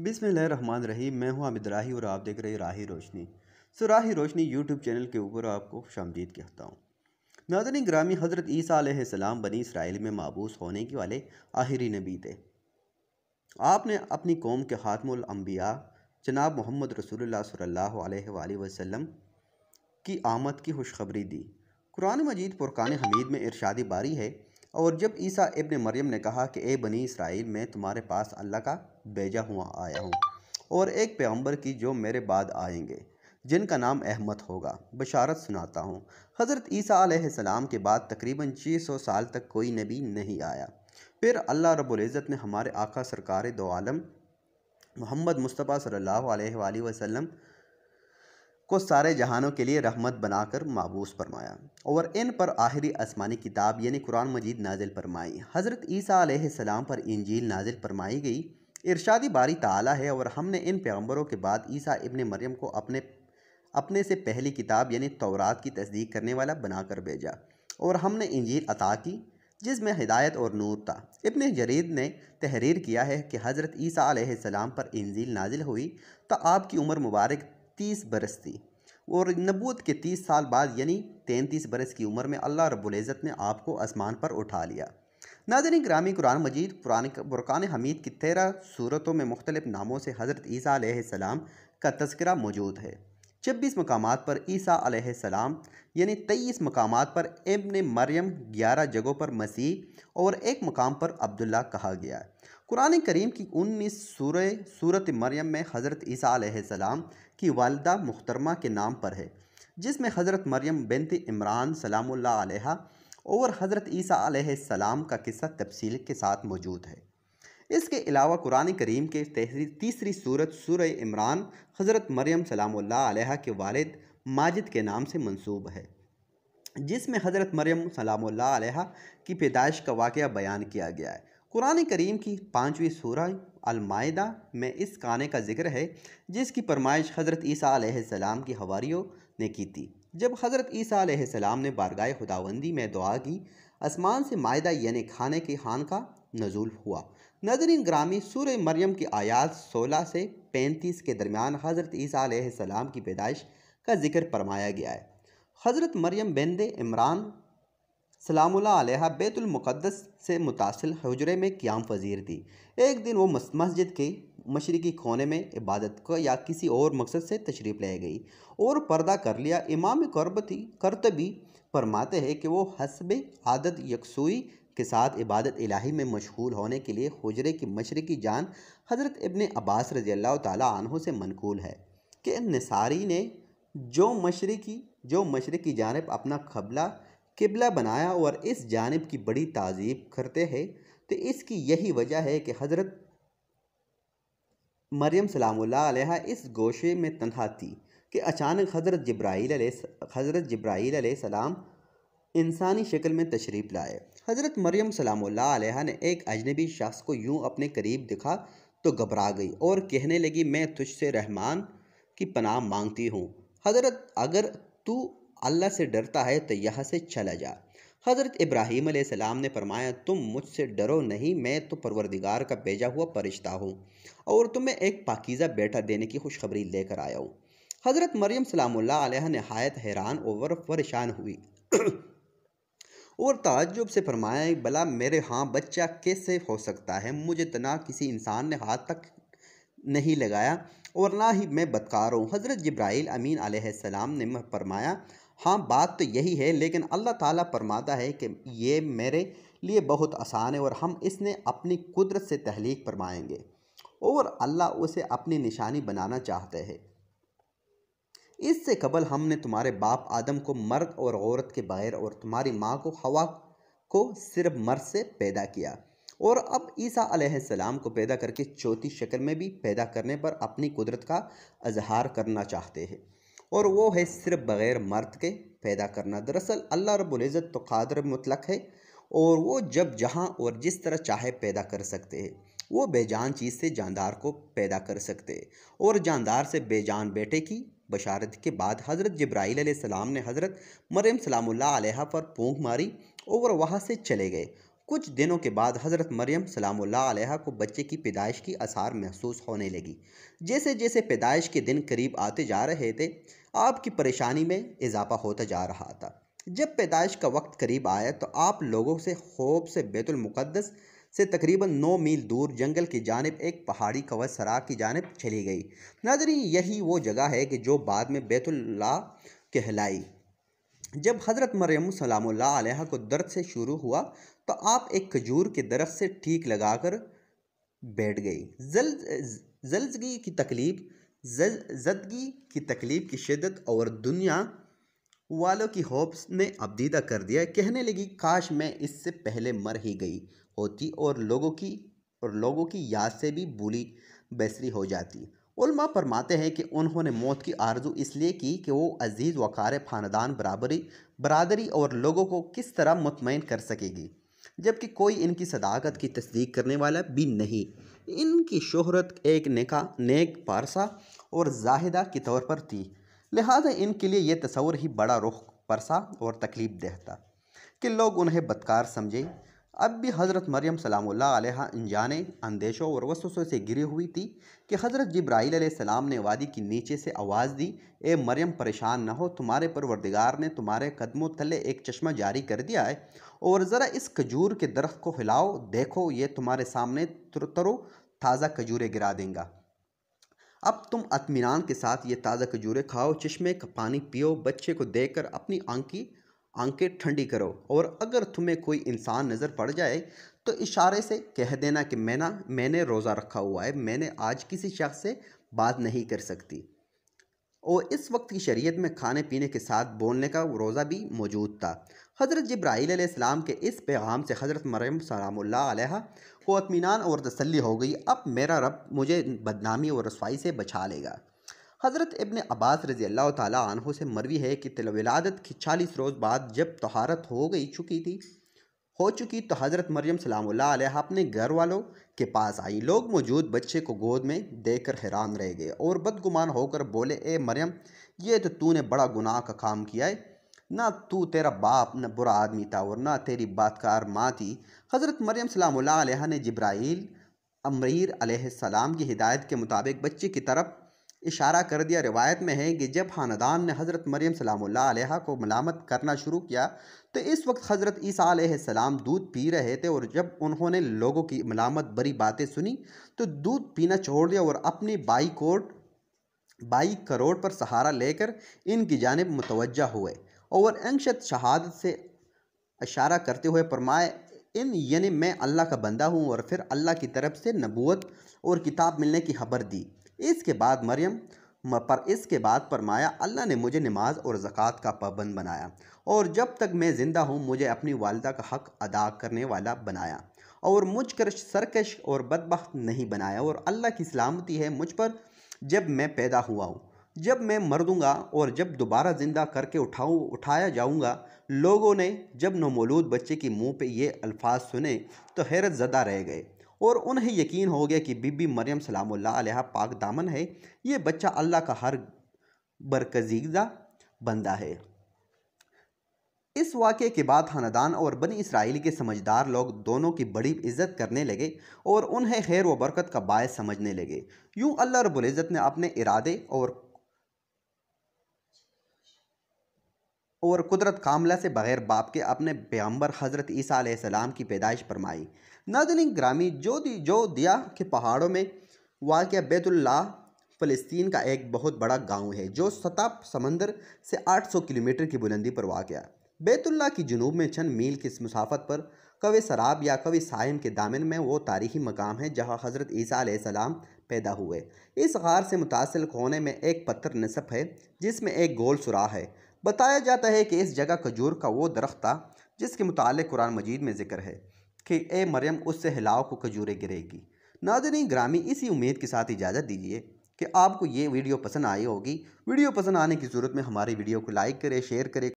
बिस्मिल्लाहिर्रहमानिर्रहीम। मैं हूं आबिद राही और आप देख रहे हैं राही रोशनी। राही रोशनी यूट्यूब चैनल के ऊपर आपको खुशामदीद कहता हूं। नाज़रीन ग्रामी, हज़रत ईसा अलैहिस्सलाम बनी इसराइल में माबूस होने के वाले आखिरी नबी थे। आपने अपनी कौम के खातमुल अंबिया जनाब मोहम्मद रसूलुल्लाह सल्लल्लाहु अलैहि वसल्लम की आमद की खुशखबरी दी। कुरान मजीद फुरकान हमीद में इरशादी बारी है, और जब ईसा इब्न मरियम ने कहा कि ए बनी इसराइल, मैं तुम्हारे पास अल्लाह का भेजा हुआ आया हूँ और एक पैगंबर की जो मेरे बाद आएंगे, जिनका नाम अहमद होगा, बशारत सुनाता हूँ। हज़रत ईसा अलैहिस्सलाम के बाद तकरीबन 600 साल तक कोई नबी नहीं आया। फिर अल्लाह रब्बुल इज़्ज़त ने हमारे आका सरकार दो आलम मोहम्मद मुस्तफ़ा सल्लल्लाहु अलैहि वसल्लम को सारे जहानों के लिए रहमत बनाकर माबूस फरमाया और इन पर आखिरी आसमानी किताब यानी कुरान मजीद नाजिल फरमाई। हज़रत ईसा अलैहिस्सलाम पर इंजील नाजिल फरमाई गई। इरशादी बारी ताला है, और हमने इन पैगंबरों के बाद ईसा इब्न मरियम को अपने से पहली किताब यानी तौरात की तस्दीक करने वाला बनाकर भेजा, और हमने इंजील अता की जिसमें हिदायत और नूर था। इब्न जरीर ने तहरीर किया है कि हज़रत ईसा अलैहिस्सलाम पर इंजील नाजिल हुई तो आपकी उम्र मुबारक 30 बरस थी, और नबूवत के 30 साल बाद यानी 33 बरस की उम्र में अल्लाह रब्बुल इज़्ज़त ने आपको आसमान पर उठा लिया। नाज़रीन ग्रामी, कुरान मजीद फुरकान हमीद की 13 सूरतों में मुख्तलिफ नामों से हज़रत ईसा अलैहिस्सलाम का तज़किरा मौजूद है। 26 मकामात पर ईसा अलैहिस्सलाम यानी 23 मकामात पर इब्न मरियम, 11 जगहों पर मसीह और एक मकाम पर अब्दुल्ला कहा गया है। कुरान करीम की 19 सूरत मरियम में हज़रत ईसा अलैहिस्सलाम की वालिदा मुहतरमा के नाम पर है, जिसमें हज़रत मरियम बिन्त इमरान सलामुल्लाह अलैहा और हज़रत ईसा अलैहिस्सलाम का किस्सा तफसील के साथ मौजूद है। इसके अलावा कुरान करीम के तीसरी सूरत सूरह इमरान हज़रत मरियम सलामुल्लाह अलैहा के वालिद माजिद के नाम से मंसूब है, जिसमें हज़रत मरियम सलामुल्लाह अलैहा की पैदाइश का वाक़या बयान किया गया है। कुरान करीम की 5वीं सूरह अल-माइदा में इस गाने का जिक्र है, जिसकी फरमाइश हज़रत ईसा अलैहिस्सलाम की हवारियों ने की थी। जब हज़रत ईसा अलैहिस्सलाम ने बारगाह खुदावंदी में दुआ की, आसमान से माइदा यानी खाने के खान का नज़ूल हुआ। नाज़रीन ग्रामी, सूरह मरियम की आयात 16 से 35 के दरमियान हज़रत ईसा अलैहिस्सलाम की पैदाइश का जिक्र फरमाया गया है। हज़रत मरियम बिन्त इमरान सलामुल्लाह अलैहा बैतुल मुक़द्दस से मुतासिल हुजरे में क़याम पज़ीर थी। एक दिन वो मस्जिद के मशरिकी कोने में इबादत को या किसी और मकसद से तशरीफ़ ले गई और पर्दा कर लिया। इमाम कर्तबी फरमाते हैं कि वो हस्ब आदत यकसुई के साथ इबादत इलाही में मशगूल होने के लिए हुजरे की मशरिकी जान हज़रत इब्न अब्बास रज़ियल्लाहु ताला अन्हु से मनकूल है कि निसारी ने जो मशरिकी जानिब अपना किबला बनाया और इस जानिब की बड़ी ताज़ीब करते हैं, तो इसकी यही वजह है कि हज़रत मरियम सलामुल्लाह अलैहा इस गोशे में तन्हा थी कि अचानक हज़रत जिब्राईल अलैहिस्सलाम इंसानी शक्ल में तशरीफ़ लाए। हज़रत मरियम सलामुल्लाह अलैहा ने एक अजनबी शख्स को यूं अपने करीब देखा तो घबरा गई और कहने लगी, मैं तुझसे रहमान की पनाह मांगती हूँ। हज़रत, अगर तू अल्लाह से डरता है तो यहाँ से चला जा। हज़रत इब्राहीम अलैहिस्सलाम ने फरमाया, तुम मुझसे डरो नहीं, मैं तो परवरदिगार का भेजा हुआ फरिश्ता हूँ और तुम्हें एक पाकीज़ा बेटा देने की खुशखबरी लेकर आया हूँ। हज़रत मरियम सलामुल्लाह अलैहा नहायत हैरान और परेशान हुई और ताज्जुब से फरमाया, भला मेरे यहाँ बच्चा कैसे हो सकता है? मुझे तो ना किसी इंसान ने हाथ तक नहीं लगाया और ना ही मैं बदकार हूँ। हज़रत जिब्राईल अमीन अलैहिस्सलाम ने फरमाया, हाँ बात तो यही है, लेकिन अल्लाह ताला फरमाता है कि ये मेरे लिए बहुत आसान है और हम इसने अपनी कुदरत से तहलीक फरमाएंगे और अल्लाह उसे अपनी निशानी बनाना चाहते हैं। इससे कबल हमने तुम्हारे बाप आदम को मर्द और औरत के बगैर और तुम्हारी माँ को हवा को सिर्फ मर्द से पैदा किया, और अब ईसा अलैहिस्सलाम को पैदा करके चौथी शक्ल में भी पैदा करने पर अपनी कुदरत का इजहार करना चाहते हैं, और वो है सिर्फ बग़ैर मर्द के पैदा करना। दरअसल अल्लाह रब्बुल इज़्ज़त तो कादिर मुतलक है और वो जब जहाँ और जिस तरह चाहे पैदा कर सकते हैं। वो बेजान चीज़ से जानदार को पैदा कर सकते हैं और जानदार से बेजान बेटे की बशारत के बाद हज़रत जिब्राईल अलैहिस्सलाम ने हज़रत मरियम सलामुल्लाह अलैहा पर फूंक मारी और वहाँ से चले गए। कुछ दिनों के बाद हज़रत मरियम सलामुल्लाह अलैहा को बच्चे की पैदाइश की आसार महसूस होने लगी। जैसे जैसे पैदाइश के दिन करीब आते जा रहे थे, आपकी परेशानी में इजाफा होता जा रहा था। जब पैदाइश का वक्त करीब आया तो आप लोगों से खौफ से बैतुल मुक़द्दस से तकरीबन 9 मील दूर जंगल की जानिब एक पहाड़ी कवर सरा की जानिब चली गई। नाज़रीन, यही वो जगह है कि जो बाद में बैतुल्लाह कहलाई। जब हज़रत मरियम सलामुल्लाह अलैहा को दर्द से शुरू हुआ तो आप एक खजूर के दरख्त से ठीक लगाकर बैठ गई। जल्दगी की तकलीफ जदगी की तकलीफ की शिद्दत और दुनिया वालों की खौफ ने अबदीदा कर दिया। कहने लगी, काश मैं इससे पहले मर ही गई होती और लोगों की याद से भी भूली बेसरी हो जाती। उलमा फरमाते हैं कि उन्होंने मौत की आरजू इसलिए की कि वो अजीज़ वकार ख़ानदान बरादरी और लोगों को किस तरह मुतमईन कर सकेगी, जबकि कोई इनकी सदाकत की तस्दीक करने वाला भी नहीं। इनकी शोहरत एक नेक पारसा और जाहिदा के तौर पर थी, लिहाजा इनके लिए यह तस्वर ही बड़ा रुख परसा और तकलीफ देह था कि लोग उन्हें बदकार समझे। अब भी हज़रत मरियम सलामुल्लाह अलैहा अनजाने अंदेशों और वसवसों से घिरी हुई थी कि हज़रत जिब्राईल अलैहिस्सलाम ने वादी के नीचे से आवाज़ दी, ए मरियम परेशान न हो, तुम्हारे परवरदिगार ने तुम्हारे कदमों तले एक चश्मा जारी कर दिया है, और ज़रा इस खजूर के दरख्त को हिलाओ, देखो ये तुम्हारे सामने तरो ताज़ा खजूरें गिरा देगा। अब तुम इत्मीनान के साथ ये ताज़ा खजूरें खाओ, चश्मे का पानी पियो, बच्चे को देकर अपनी आंखें ठंडी करो, और अगर तुम्हें कोई इंसान नज़र पड़ जाए तो इशारे से कह देना कि मैंने रोज़ा रखा हुआ है, मैंने आज किसी शख्स से बात नहीं कर सकती। और इस वक्त की शरीयत में खाने पीने के साथ बोलने का रोज़ा भी मौजूद था। हज़रत जिब्राईल अलैहिस्सलाम के इस पैगाम से हज़रत मरियम सलामुल्लाह अलैहा को इत्मीनान और तसल्ली हो गई। अब मेरा रब मुझे बदनामी और रसवाई से बचा लेगा। हज़रत इब्न अब्बास रज़ी अल्लाह ताला अन्हु से मरवी है कि विलादत के 40 रोज़ बाद जब तहारत हो चुकी तो हज़रत मरियम सलामुल्लाह अलैहा अपने घर वालों के पास आई। लोग मौजूद बच्चे को गोद में देखकर हैरान रह गए और बदगुमान होकर बोले, ए मरियम, ये तो तूने बड़ा गुनाह का काम किया है। ना तू तेरा बाप न बुरा आदमी था और ना तेरी बातकार माँ थी। हज़रत मरियम सलामुल्लाह अलैहा ने जिब्राईल अमरीर अलैहिस्सलाम की हिदायत के मुताबिक बच्चे की तरफ इशारा कर दिया। रिवायत में है कि जब ख़ानदान ने हज़रत मरियम सलामुल्लाह अलैहा को मलामत करना शुरू किया तो इस वक्त हज़रत ईसा अलैहिस्सलाम दूध पी रहे थे, और जब उन्होंने लोगों की मलामत भरी बातें सुनी तो दूध पीना छोड़ दिया और अपनी बाई करोड़ पर सहारा लेकर इनकी जानिब मुतवज्जा हुए और अंशत शहादत से इशारा करते हुए फरमाए, यानी मैं अल्लाह का बंदा हूँ, और फिर अल्लाह की तरफ से नबूवत और किताब मिलने की खबर दी। इसके बाद फरमाया, अल्लाह ने मुझे नमाज और ज़कात का पाबंद बनाया, और जब तक मैं ज़िंदा हूँ मुझे अपनी वालिदा का हक़ अदा करने वाला बनाया, और मुझ कर सरकश और बदबख्त नहीं बनाया, और अल्लाह की सलामती है मुझ पर जब मैं पैदा हुआ हूँ, जब मैं मर दूँगा और जब दोबारा ज़िंदा करके उठाया जाऊँगा। लोगों ने जब नौमौलूद बच्चे के मुँह पे ये अल्फाज सुने तो हैरत ज़दा रह गए, और उन्हें यकीन हो गया कि बीबी मरियम सलामुल्लाह अलैहा पाक दामन है, ये बच्चा अल्लाह का हर बरकज़ीदा बंदा है। इस वाक़े के बाद ख़ानदान और बनी इसराइल के समझदार लोग दोनों की बड़ी इज़्ज़त करने लगे और उन्हें खैर व बरकत का बायस समझने लगे। यूँ अल्लाह रब्बुल इज़्ज़त ने अपने इरादे और कुदरत कामला से बग़ैर बाप के अपने पैगम्बर हज़रत ईसा अलैहिस्सलाम की पैदाइश फरमाई। नाज़रीन ग्रामी, जो दिया के पहाड़ों में वाक़या बैतुल्लाह फ़लस्तीन का एक बहुत बड़ा गांव है, जो सतह समंदर से 800 किलोमीटर की बुलंदी पर वाक़या। बैतुल्लाह की जुनूब में चंद मील की मुसाफत पर कवे सराब या कवे साइम के दामन में वो तारीख़ी मकाम है जहाँ हज़रत ईसा अलैहिस्सलाम पैदा हुए। इस गार से मुतासिल कोने में एक पत्थर नस्ब है जिसमें एक गोल सुराख है। बताया जाता है कि इस जगह खजूर का वो दरख्त था जिसके मुतालिक कुरान मजीद में ज़िक्र है कि ए मरियम, उससे हिलाओ को खजूरें गिरेगी। नाज़रीन ग्रामी, इसी उम्मीद के साथ इजाज़त दीजिए कि आपको ये वीडियो पसंद आई होगी। वीडियो पसंद आने की सूरत में हमारी वीडियो को लाइक करें, शेयर करें।